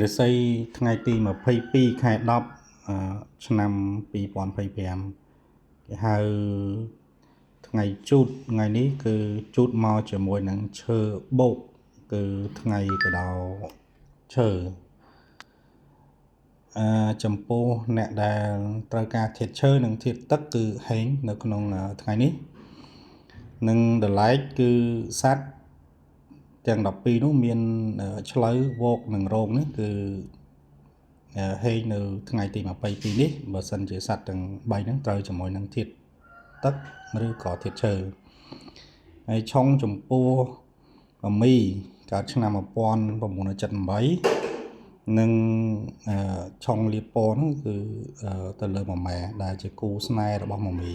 ฤาษีថ្ងៃទី22ខែ10ឆ្នាំ2025គេហៅថ្ងៃជូតថ្ងៃនេះគឺជូតមកជាមួយនឹងឈើបោកគឺថ្ងៃកដោឈើចំពោះអ្នកដែលត្រូវការធាតុឈើនិងធាតុទឹកគឺហេងនៅក្នុងថ្ងៃនេះនិងដលែកគឺសัตว์ទាំង12នោះមានឆ្លូវវោកនិងរោងនេះគឺហេងនៅថ្ងៃទី22នេះបើសិនជាសัตว์ទាំង3ហ្នឹងត្រូវជាមួយនឹងធាតុទឹកឬក៏ធាតុឈើហើយឆុងចំពោះមីកើតឆ្នាំ1978និងឆុងលៀបពណ៌នោះគឺទៅលើម៉ាម៉ែដែលជាគូស្នេហ៍របស់ម៉ាមី